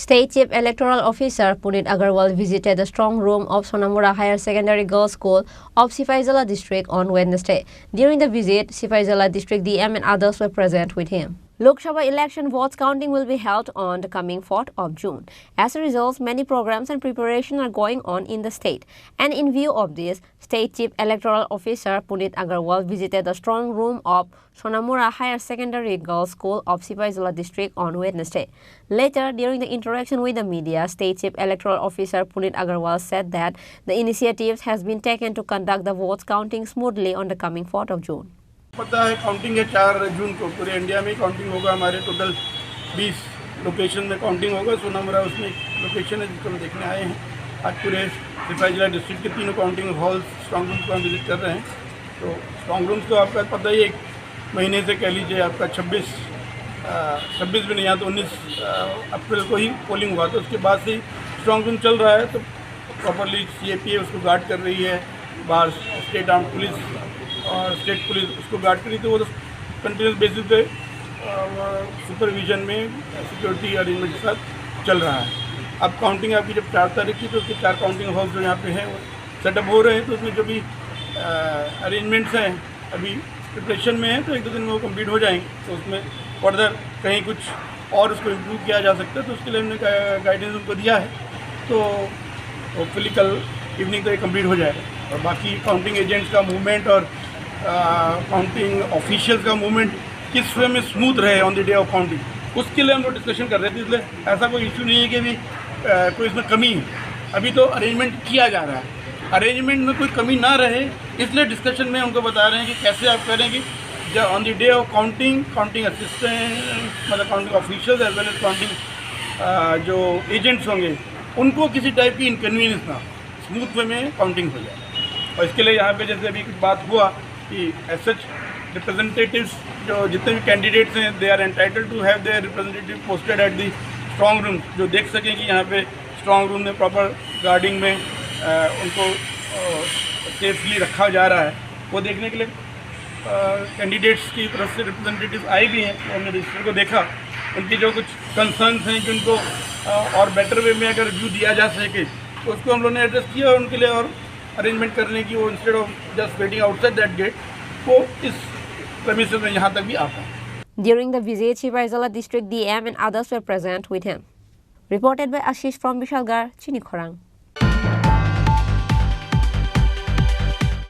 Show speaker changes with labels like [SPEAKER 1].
[SPEAKER 1] State Chief Electoral Officer Punit Agarwal visited the strong room of Sonamura Higher Secondary Girls School of Sifaizala district on Wednesday. During the visit, Sifaizala district DM and others were present with him. Lok Sabha election votes counting will be held on the coming 4th of June. As a result, many programs and preparation are going on in the state. And in view of this, State Chief Electoral Officer Punit Agarwal visited the strong room of Sonamura Higher Secondary Girls School of Sifaizala district on Wednesday. Later, during the interaction with the media, State Chief Electoral Officer Punit Agarwal said that the initiatives has been taken to conduct the votes counting smoothly on the coming 4th of June.
[SPEAKER 2] पता है counting है 4 जून को पूरे India में counting होगा। हमारे total 20 location में counting होगा। सोनामुरा उसमें लोकेशन है जिसको हम देखने आए हैं। आज पूरे सिफाईजला डिस्ट्रिक्ट के तीनों काउंटिंग हॉल्स स्ट्रॉन्ग रूम्स को हम विजिट कर रहे हैं। तो स्ट्रॉन्ग रूम्स तो आपका पता ही 1 महीने से कह लीजिए आपका 26 भी नहीं यहाँ तो 19 अप्रैल को ही पोलिंग हुआ। तो उसके बाद से स्ट्रॉन्ग रूम चल रहा है। तो प्रॉपरली CAPA उसको गार्ड कर रही है। बाहर स्टेट आर्म पुलिस और स्टेट पुलिस उसको गार्ड करी। तो वो तो कंटिन्यूस बेसिस पे सुपरविजन में सिक्योरिटी अरेंजमेंट के साथ चल रहा है। अब काउंटिंग आपकी जब 4 तारीख की तो उसके 4 काउंटिंग हॉल्स जो यहाँ पे हैं वो सेटअप हो रहे हैं। तो उसमें जो भी अरेंजमेंट्स हैं अभी प्रिपरेशन में है। तो 1-2 दिन में वो कंप्लीट हो जाएंगे। तो उसमें फर्दर कहीं कुछ और उसको इम्प्रूव किया जा सकता है। तो उसके लिए हमने गाइडेंस उनको दिया है। तो होपफुली कल इवनिंग तो ये कंप्लीट हो जाएगा। और बाकी काउंटिंग एजेंट्स का मूवमेंट और काउंटिंग ऑफिशियल्स का मूवमेंट किस वे में स्मूथ रहे on the day of counting, उसके लिए हम लोग डिस्कशन कर रहे थे। इसलिए ऐसा कोई इशू नहीं है कि भी कोई इसमें कमी है। अभी तो अरेंजमेंट किया जा रहा है। अरेंजमेंट में कोई कमी ना रहे इसलिए डिस्कशन में उनको बता रहे हैं कि कैसे आप करेंगे जब on the day of counting assistant मतलब counting officials as well as counting जो एजेंट्स होंगे उनको किसी टाइप की इनकन्वीनियंस ना, स्मूथ वे में काउंटिंग हो जाए। और इसके लिए यहाँ पे जैसे अभी कुछ बात हुआ कि सच रिप्रेजेंटेटिव्स जो जितने भी कैंडिडेट्स हैं they are entitled to have their representative posted at the strong room, जो देख सकें कि यहाँ पे स्ट्रॉन्ग रूम में प्रॉपर गार्डिंग में उनको सेफली रखा जा रहा है। वो देखने के लिए कैंडिडेट्स की तरफ से रिप्रेजेंटेटिव आए भी हैं। तो हमने रजिस्टर को देखा, उनकी जो कुछ कंसर्न्स हैं कि उनको और बेटर वे में अगर व्यू दिया जा सके तो उसको हम लोगों ने एड्रेस किया और उनके लिए और अरेंजमेंट करने की वो instead of just waiting outside that get वो इस प्रेमिसेस में यहाँ तक भी आता है।
[SPEAKER 1] During the visit, Sifaizala district DM and others were present with him. Reported by Ashish from Bishalgarh, Chini Khorang.